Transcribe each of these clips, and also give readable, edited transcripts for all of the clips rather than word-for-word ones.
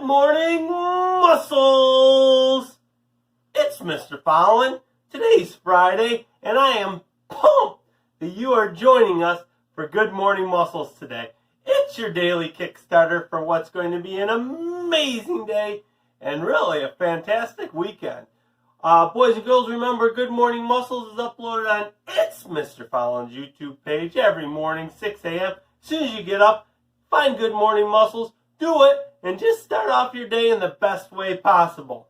morning, muscles! It's Mr. Fallon. Today's Friday, and I am pumped that you are joining us for Good Morning Muscles today. It's your daily Kickstarter for what's going to be an amazing day and really a fantastic weekend. Boys and girls, remember Good Morning Muscles is uploaded on It's Mr. Fallon's YouTube page every morning, 6 a.m. As soon as you get up, find Good Morning Muscles, do it, and just start off your day in the best way possible.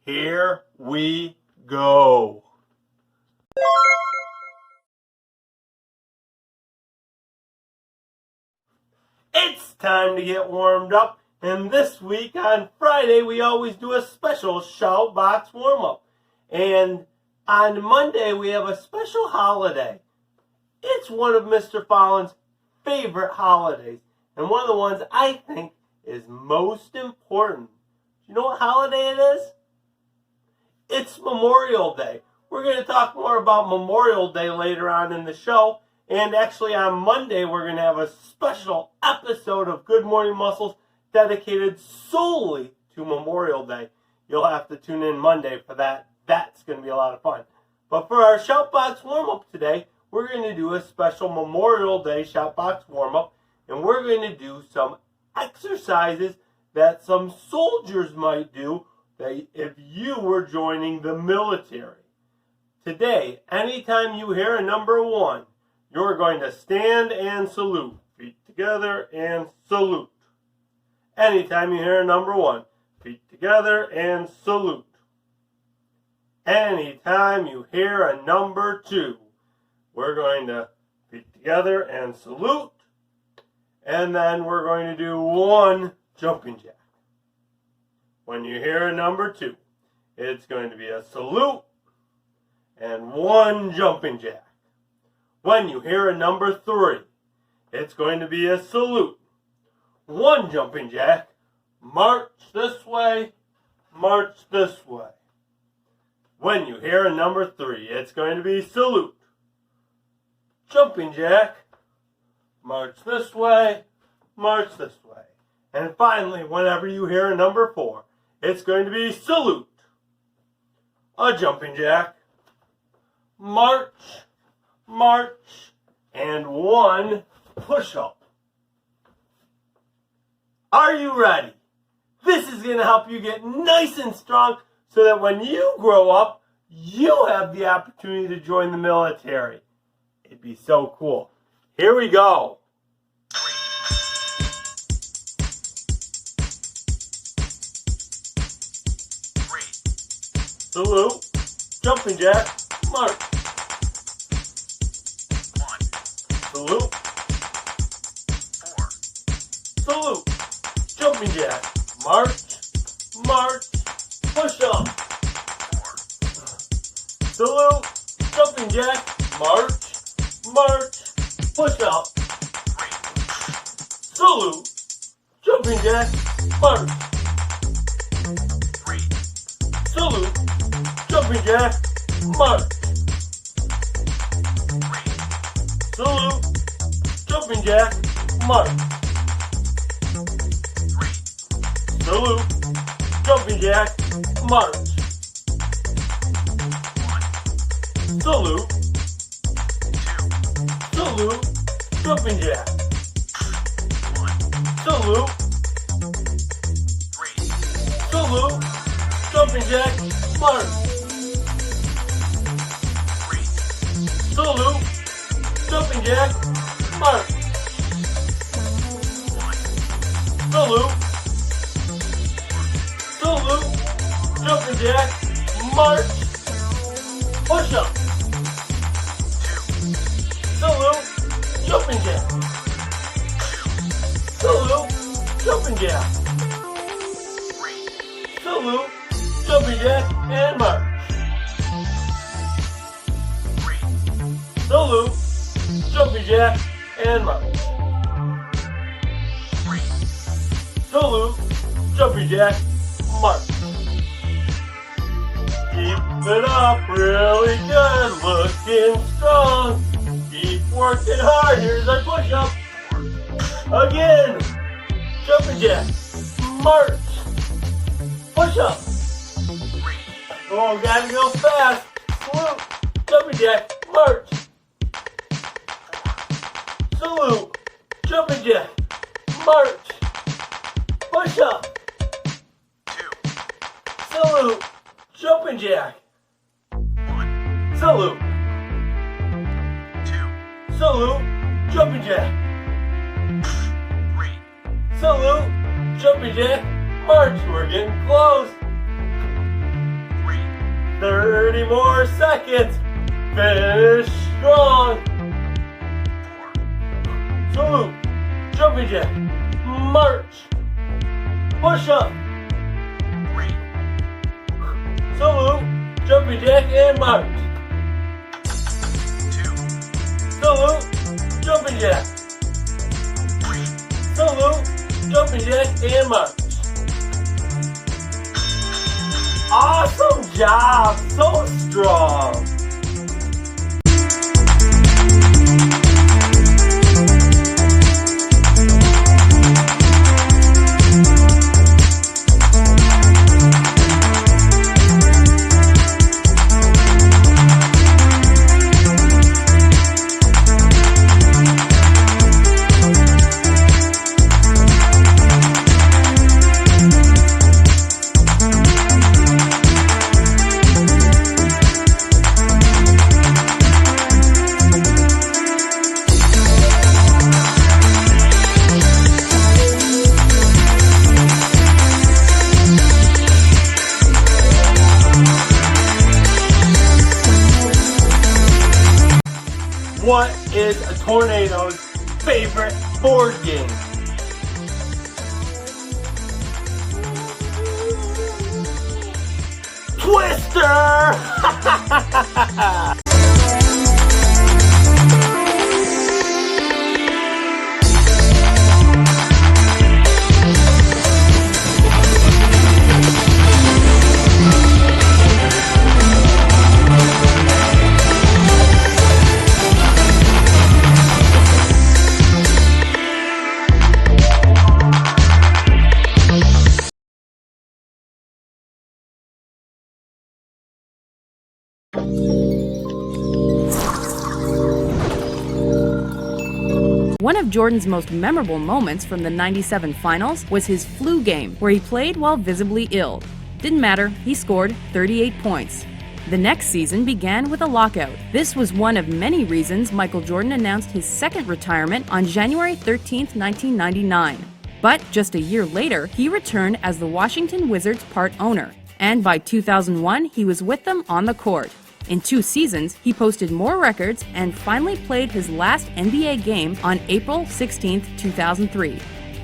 Here we go. It's time to get warmed up, and this week on Friday we always do a special shout box warm-up. And on Monday we have a special holiday. It's one of Mr. Fallon's favorite holidays, and one of the ones I think is most important. You know what holiday it is? It's Memorial Day. We're going to talk more about Memorial Day later on in the show. And actually on Monday we're going to have a special episode of Good Morning Muscles dedicated solely to Memorial Day. You'll have to tune in Monday for that. That's going to be a lot of fun. But for our Shoutbox warm-up today, we're going to do a special Memorial Day Shoutbox warm-up. And we're going to do some exercises that some soldiers might do if you were joining the military. Today, anytime you hear a number 1, you're going to stand and salute. Feet together and salute. Anytime you hear a number 1, feet together and salute. Anytime you hear a number 2, we're going to feet together and salute. And then we're going to do 1 jumping jack. When you hear a number 2, it's going to be a salute and 1 jumping jack. When you hear a number 3, it's going to be a salute, 1 jumping jack, march this way, march this way. When you hear a number 3, it's going to be salute, jumping jack, march this way, march this way. And finally, whenever you hear a number 4, it's going to be salute, a jumping jack, march, march, and 1 push-up. Are you ready? This is going to help you get nice and strong so that when you grow up, you have the opportunity to join the military. It'd be so cool. Here we go. Salute, jumping jack, march. 1. Salute. 4. Salute, jumping jack, march, march, push up. 4. Salute, jumping jack, march, march, push up. 3. Salute, jumping jack, march. 3. Salute, jumping jack, march. 3. Salute, jumping jack, march. 3. Salute, jumping jack, march. 1. Salute, 2. salute, jumping jack. 1. Salute, 3. salute, jumping jack, march. 3. Salute, jumping jack, march. 1. Salute, salute, jumping jack, march. Push up. 2. Salute, jumping jack. Salute, jumping jack. 3. Salute, jumping jack, and march. 3. Salute, jumping jack, and march. 3. Salute, jumping jack, march. Keep it up, really good, looking strong. Keep working hard, here's our push-up. Again, jumping jack, march, Push up. 3, Oh, gotta go fast. Salute. Jumping jack. March. 4, Salute. Jumping jack. March. Push up. 2, Salute. Jumping jack. 1, Salute. 2, Salute. Jumping jack. 3, Salute. Jumping jack. March. We're getting close. 3, 30 more seconds. Finish strong. 4, Salute. Jumping jack. March. Push up. 3, Salute. Jumping jack and march. 2, Salute. Jumping jack. 3, Salute. Jumping jack and march. Awesome job. So strong. What is a tornado's favorite board game? Twister! One of Jordan's most memorable moments from the '97 finals was his flu game, where he played while visibly ill. Didn't matter, he scored 38 points. The next season began with a lockout. This was one of many reasons Michael Jordan announced his second retirement on January 13, 1999. But just a year later, he returned as the Washington Wizards' part owner, and by 2001, he was with them on the court. In 2 seasons, he posted more records and finally played his last NBA game on April 16, 2003.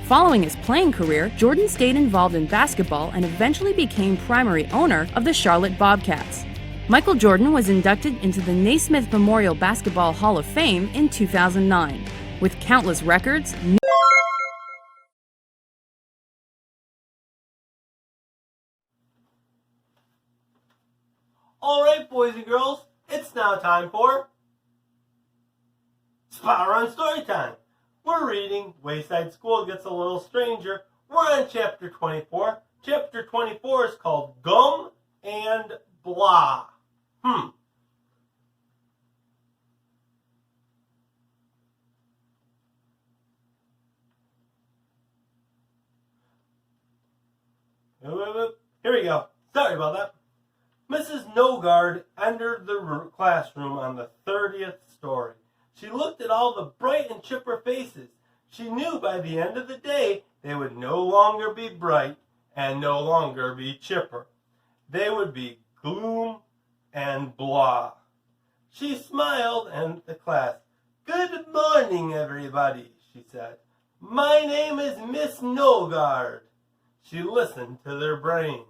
Following his playing career, Jordan stayed involved in basketball and eventually became primary owner of the Charlotte Bobcats. Michael Jordan was inducted into the Naismith Memorial Basketball Hall of Fame in 2009. With countless records, Alright, boys and girls, it's now time for Spot Run Story Time. We're reading Wayside School Gets a Little Stranger. We're on Chapter 24. Chapter 24 is called Gum and Blah. Here we go. Sorry about that. Mrs. Nogard entered the classroom on the 30th story. She looked at all the bright and chipper faces. She knew by the end of the day they would no longer be bright and no longer be chipper. They would be gloom and blah. She smiled at the class. "Good morning, everybody," she said. "My name is Miss Nogard." She listened to their brains.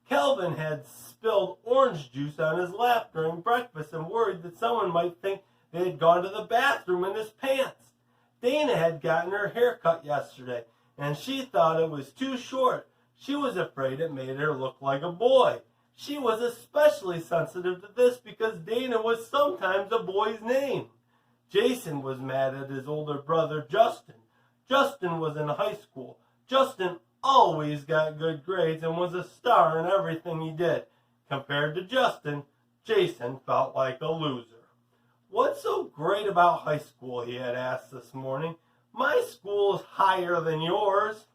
Kelvin had spilled orange juice on his lap during breakfast and worried that someone might think they had gone to the bathroom in his pants. Dana had gotten her hair cut yesterday, and she thought it was too short. She was afraid it made her look like a boy. She was especially sensitive to this because Dana was sometimes a boy's name. Jason was mad at his older brother, Justin. Justin was in high school. Justin always got good grades and was a star in everything he did. Compared to Justin, Jason felt like a loser. "What's so great about high school?" he had asked this morning. "My school's higher than yours."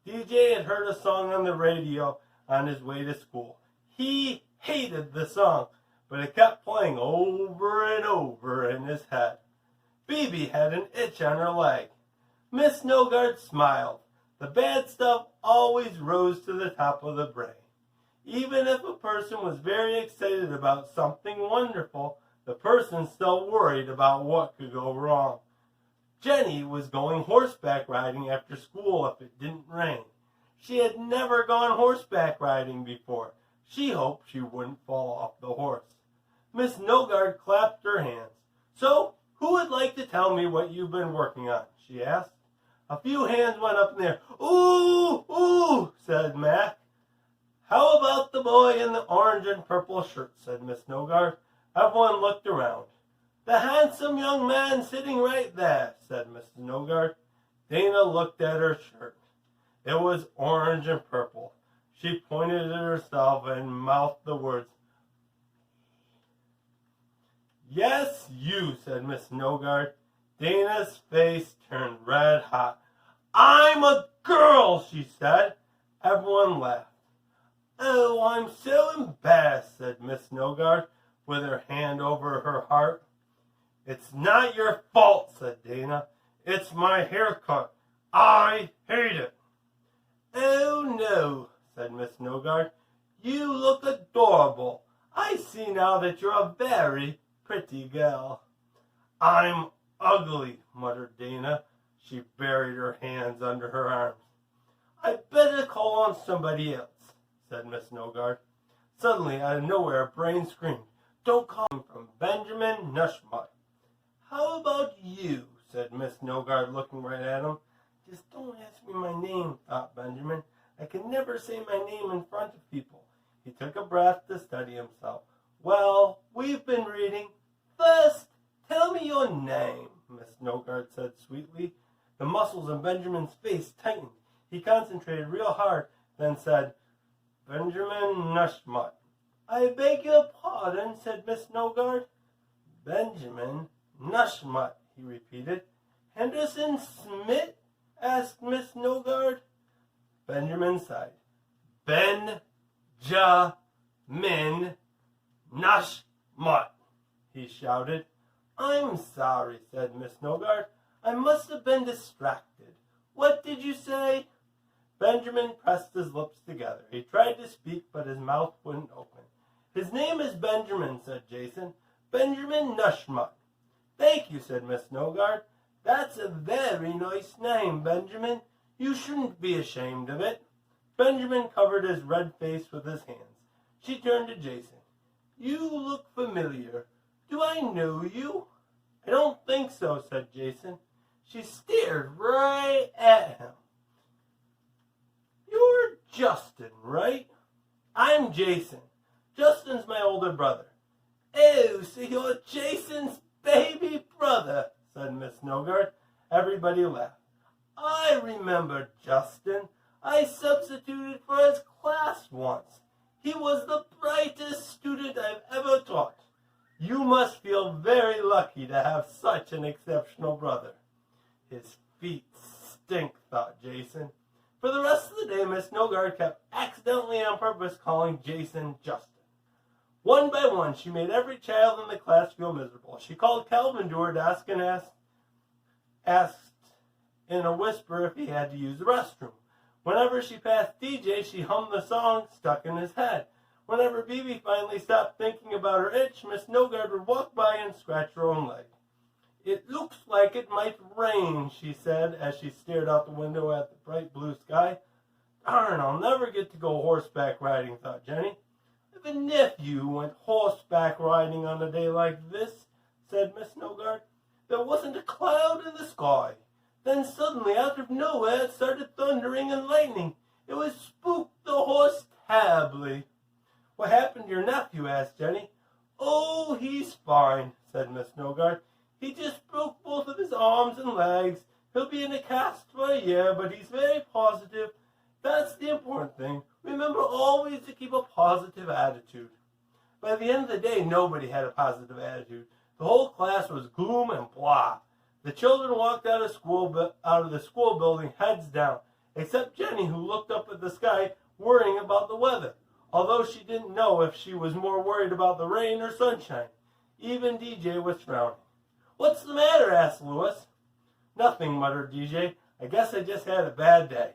DJ had heard a song on the radio on his way to school. He hated the song, but it kept playing over and over in his head. Phoebe had an itch on her leg. Miss Snowguard smiled. The bad stuff always rose to the top of the brain. Even if a person was very excited about something wonderful, the person still worried about what could go wrong. Jenny was going horseback riding after school if it didn't rain. She had never gone horseback riding before. She hoped she wouldn't fall off the horse. Miss Snowguard clapped her hands. "So, who would like to tell me what you've been working on?" she asked. A few hands went up in the air. "Ooh, ooh," said Mac. "How about the boy in the orange and purple shirt?" said Miss Snowguard. Everyone looked around. "The handsome young man sitting right there," said Miss Snowguard. Dana looked at her shirt. It was orange and purple. She pointed at herself and mouthed the words, "Yes, you," said Miss Snowguard. Dana's face turned red hot. "I'm a girl," she said. Everyone laughed. "Oh, I'm so embarrassed," said Miss Snowguard, with her hand over her heart. "It's not your fault," said Dana. "It's my haircut. I hate it." "Oh, no," said Miss Snowguard. "You look adorable. I see now that you're a very pretty girl." "I'm ugly," muttered Dana. She buried her hands under her arms. "I'd better call on somebody else," said Miss Snowguard. Suddenly, out of nowhere, a brain screamed, "Don't call him," from Benjamin Nushmut. "How about you?" said Miss Snowguard, looking right at him. "Just don't ask me my name," thought Benjamin. "I can never say my name in front of people." He took a breath to steady himself. "Well, we've been reading. First, tell me your name," Miss Snowguard said sweetly. The muscles in Benjamin's face tightened. He concentrated real hard, then said, "Benjamin Nushmut." "I beg your pardon," said Miss Snowguard. "Benjamin Nushmut," he repeated. "Henderson Smith?" asked Miss Snowguard. Benjamin sighed. "Benjamin Nushmut," he shouted. "I'm sorry," said Miss Snowguard. "I must have been distracted. What did you say?" Benjamin pressed his lips together. He tried to speak, but his mouth wouldn't open. "His name is Benjamin," said Jason. "Benjamin Nushmut." "Thank you," said Miss Snowguard. "That's a very nice name, Benjamin. You shouldn't be ashamed of it." Benjamin covered his red face with his hands. She turned to Jason. "You look familiar. Do I know you?" "I don't think so," said Jason. She stared right at him. "You're Justin, right?" "I'm Jason. Justin's my older brother." "Oh, so you're Jason's baby brother," said Miss Snowguard. Everybody laughed. "I remember Justin. I substituted for his class once. He was the brightest student I've ever taught. You must feel very lucky to have such an exceptional brother." "His feet stink," thought Jason. For the rest of the day, Miss Snowguard kept accidentally on purpose calling Jason Justin. One by one, she made every child in the class feel miserable. She called Calvin to her desk and asked in a whisper if he had to use the restroom. Whenever she passed DJ, she hummed the song stuck in his head. Whenever Bibi finally stopped thinking about her itch, Miss Snowguard would walk by and scratch her own leg. "It looks like it might rain," she said as she stared out the window at the bright blue sky. "Darn, I'll never get to go horseback riding," thought Jenny. "If a nephew went horseback riding on a day like this," said Miss Snowguard. "There wasn't a cloud in the sky. Then suddenly, out of nowhere, it started thundering and lightning. It was spooked the horse terribly." "What happened to your nephew?" asked Jenny. "Oh, he's fine," said Miss Snowguard. "He just broke both of his arms and legs. He'll be in a cast for a year, but he's very positive That's the important thing. Remember always to keep a positive attitude. By the end of the day, nobody had a positive attitude. The whole class was gloom and blah. The children walked out of the school building heads down, except Jenny, who looked up at the sky worrying about the weather, although she didn't know if she was more worried about the rain or sunshine. Even DJ was frowning. "What's the matter?" asked Louis. "Nothing," muttered DJ. "I guess I just had a bad day."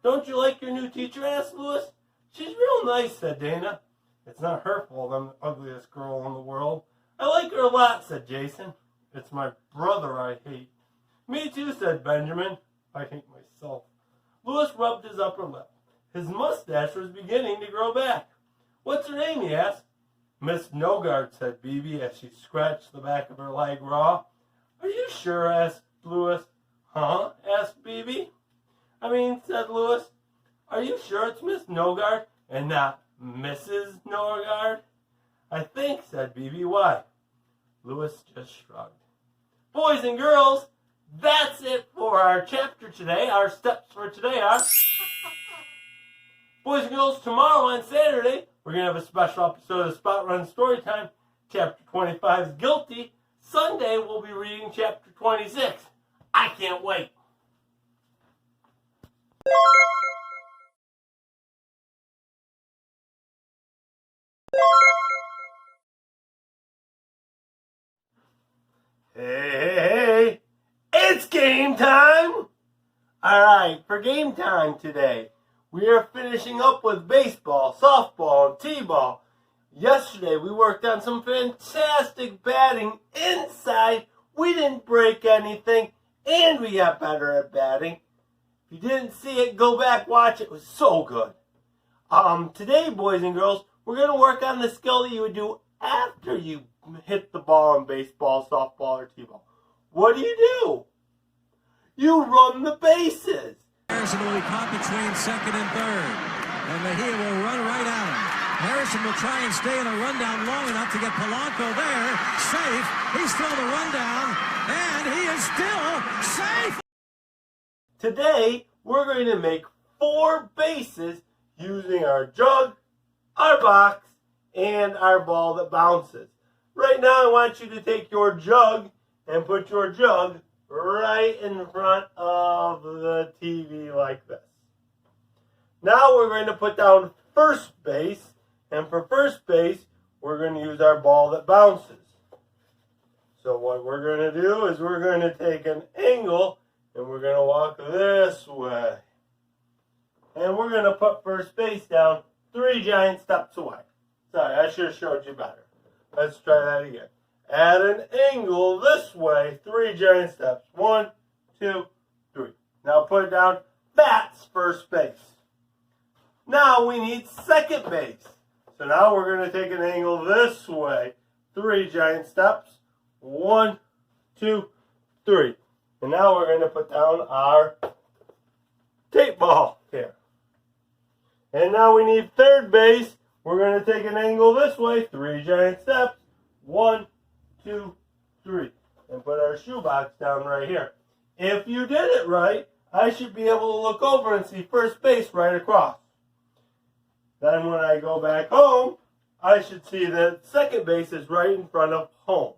"Don't you like your new teacher?" asked Louis. "She's real nice," said Dana. "It's not her fault I'm the ugliest girl in the world." "I like her a lot," said Jason. "It's my brother I hate." "Me too," said Benjamin. "I hate myself." Louis rubbed his upper lip. His mustache was beginning to grow back. "What's her name?" he asked. "Miss Nogard," said Bibi as she scratched the back of her leg raw. "Are you sure?" asked Louis. "Huh?" asked Bibi. Said Louis. "Are you sure it's Miss Nogard and not Mrs. Nogard?" "I think," said Bibi. "Why?" Louis just shrugged. Boys and girls, that's it for our chapter today. Our steps for today are... Boys and girls, tomorrow on Saturday, we're going to have a special episode of Spot Run Storytime. Chapter 25 is Guilty. Sunday, we'll be reading Chapter 26. I can't wait. Hey, it's game time! Alright, for game time today, we are finishing up with baseball, softball, and t-ball. Yesterday, we worked on some fantastic batting inside. We didn't break anything, and we got better at batting. If you didn't see it, go back, watch it. It was so good. Today, boys and girls, we're going to work on the skill that you would do after you hit the ball in baseball, softball, or t-ball. What do? You run the bases. Harrison will be caught between second and third. And Mejia will run right at him. Harrison will try and stay in a rundown long enough to get Polanco there. Safe. He's still the rundown. And he is still safe. Today, we're going to make 4 bases using our jug, our box, and our ball that bounces. Right now, I want you to take your jug and put your jug right in front of the TV like this. Now we're going to put down first base, and for first base, we're going to use our ball that bounces. So what we're going to do is we're going to take an angle, and we're going to walk this way. And we're going to put first base down 3 giant steps away. Sorry, I should have showed you better. Let's try that again. At an angle this way, 3 giant steps. 1, 2, 3. Now put it down. That's first base. Now we need second base. So now we're going to take an angle this way. 3 giant steps. 1, 2, 3. And now we're going to put down our tape ball here. And now we need third base. We're going to take an angle this way. 3 giant steps. 1, 2, 3. And put our shoebox down right here. If you did it right, I should be able to look over and see first base right across. Then when I go back home, I should see that second base is right in front of home.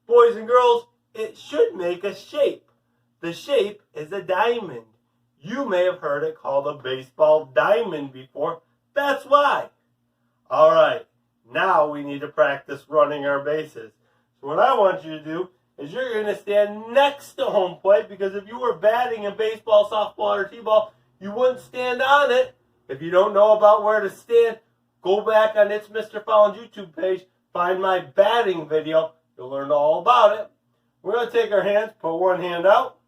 Boys and girls, it should make a shape. The shape is a diamond. You may have heard it called a baseball diamond before. That's why. All right, now we need to practice running our bases. So what I want you to do is you're going to stand next to home plate, because if you were batting in baseball, softball, or t-ball, you wouldn't stand on it. If you don't know about where to stand, go back on It's Mr. Fallon's YouTube page, find my batting video. You'll learn all about it. We're going to take our hands, put one hand out,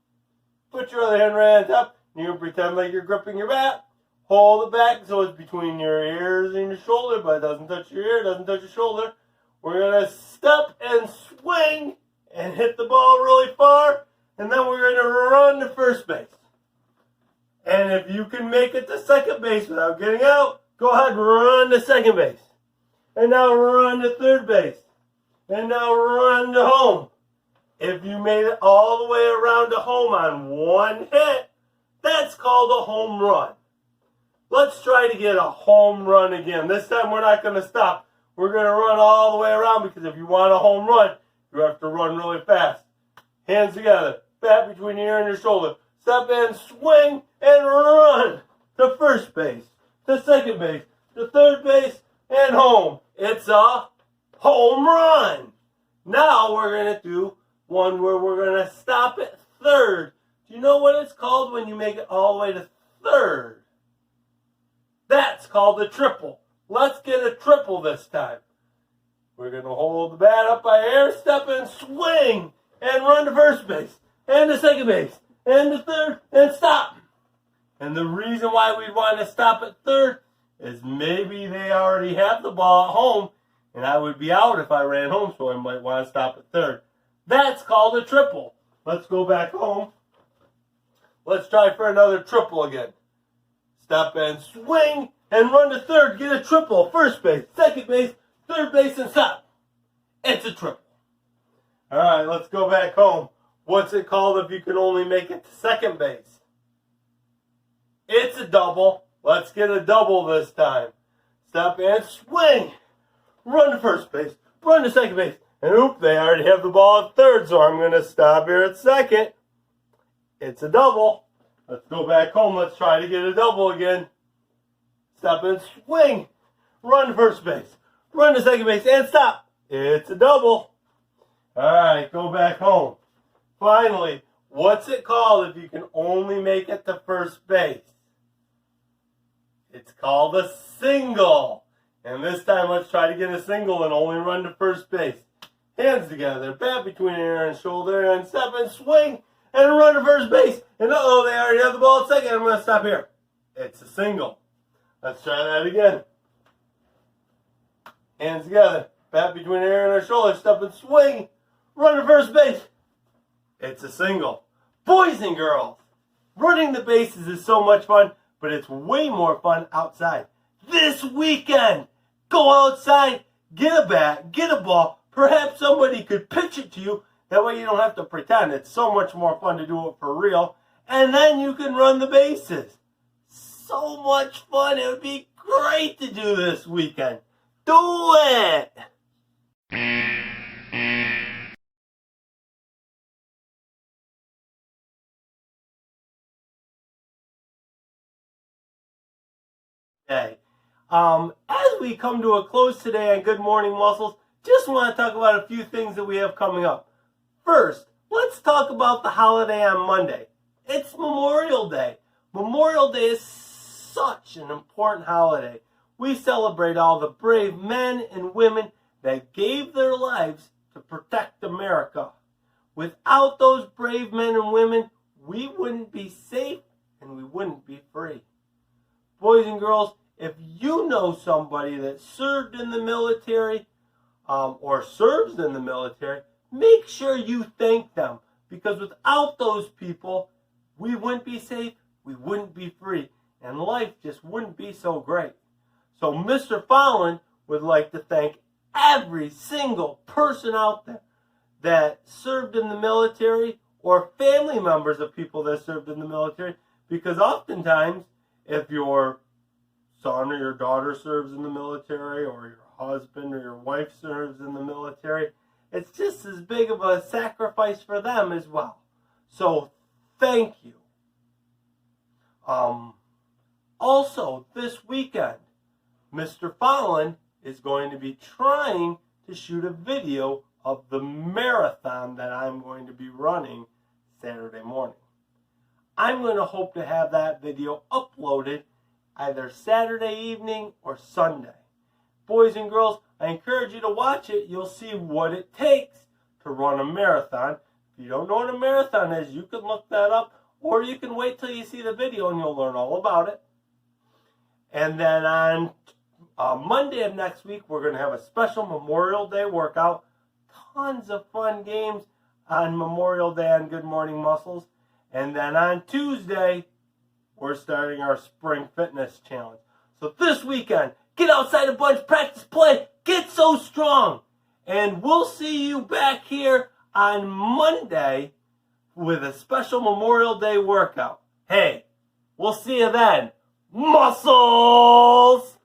put your other hand right on top, and you're going to pretend like you're gripping your bat. Hold it back so it's between your ears and your shoulder, but it doesn't touch your ear, it doesn't touch your shoulder. We're going to step and swing and hit the ball really far, and then we're going to run to first base. And if you can make it to second base without getting out, go ahead and run to second base. And now run to third base. And now run to home. If you made it all the way around to home on one hit, that's called a home run. Let's try to get a home run again. This time we're not going to stop. We're going to run all the way around because if you want a home run, you have to run really fast. Hands together, bat between your ear and your shoulder. Step in, swing, and run to first base, to second base, to third base, and home. It's a home run. Now we're going to do one where we're going to stop at third. Do you know what it's called when you make it all the way to third? That's called a triple. Let's get a triple this time. We're going to hold the bat up by air, step in, swing, and run to first base, and to second base, and to third, and stop. And the reason why we'd want to stop at third is maybe they already have the ball at home, and I would be out if I ran home, so I might want to stop at third. That's called a triple. Let's go back home. Let's try for another triple again. Step and swing and run to third. Get a triple. First base, second base, third base, and stop. It's a triple. All right, let's go back home. What's it called if you can only make it to second base? It's a double. Let's get a double this time. Step and swing. Run to first base. Run to second base. And oop, they already have the ball at third, so I'm going to stop here at second. It's a double. Let's go back home. Let's try to get a double again. Stop and swing. Run to first base. Run to second base and stop. It's a double. All right, go back home. Finally, what's it called if you can only make it to first base? It's called a single. And this time, let's try to get a single and only run to first base. Hands together, bat between ear and shoulder, and step and swing, and run to first base. And uh-oh, they already have the ball at second. I'm going to stop here. It's a single. Let's try that again. Hands together, bat between ear and our shoulder, step and swing, run to first base. It's a single. Boys and girls, running the bases is so much fun, but it's way more fun outside. This weekend, go outside, get a bat, get a ball. Perhaps somebody could pitch it to you. That way you don't have to pretend. It's so much more fun to do it for real. And then you can run the bases. So much fun. It would be great to do this weekend. Do it! Okay. As we come to a close today on Good Morning Muscles, just want to talk about a few things that we have coming up. First, let's talk about the holiday on Monday. It's Memorial Day. Memorial Day is such an important holiday. We celebrate all the brave men and women that gave their lives to protect America. Without those brave men and women, we wouldn't be safe and we wouldn't be free. Boys and girls, if you know somebody that served in the military or serves in the military, make sure you thank them, because without those people, we wouldn't be safe, we wouldn't be free, and life just wouldn't be so great. So Mr. Fallon would like to thank every single person out there that served in the military or family members of people that served in the military, because oftentimes if your son or your daughter serves in the military, or your husband or your wife serves in the military, it's just as big of a sacrifice for them as well. So thank you. Also, this weekend, Mr. Fallon is going to be trying to shoot a video of the marathon that I'm going to be running Saturday morning. I'm going to hope to have that video uploaded either Saturday evening or Sunday. Boys and girls, I encourage you to watch it. You'll see what it takes to run a marathon. If you don't know what a marathon is, you can look that up, or you can wait till you see the video and you'll learn all about it. And then on Monday of next week, we're going to have a special Memorial Day workout. Tons of fun games on Memorial Day on Good Morning Muscles. And then on Tuesday, we're starting our Spring Fitness Challenge. So this weekend, get outside a bunch, practice, play, get so strong. And we'll see you back here on Monday with a special Memorial Day workout. Hey, we'll see you then. muscles!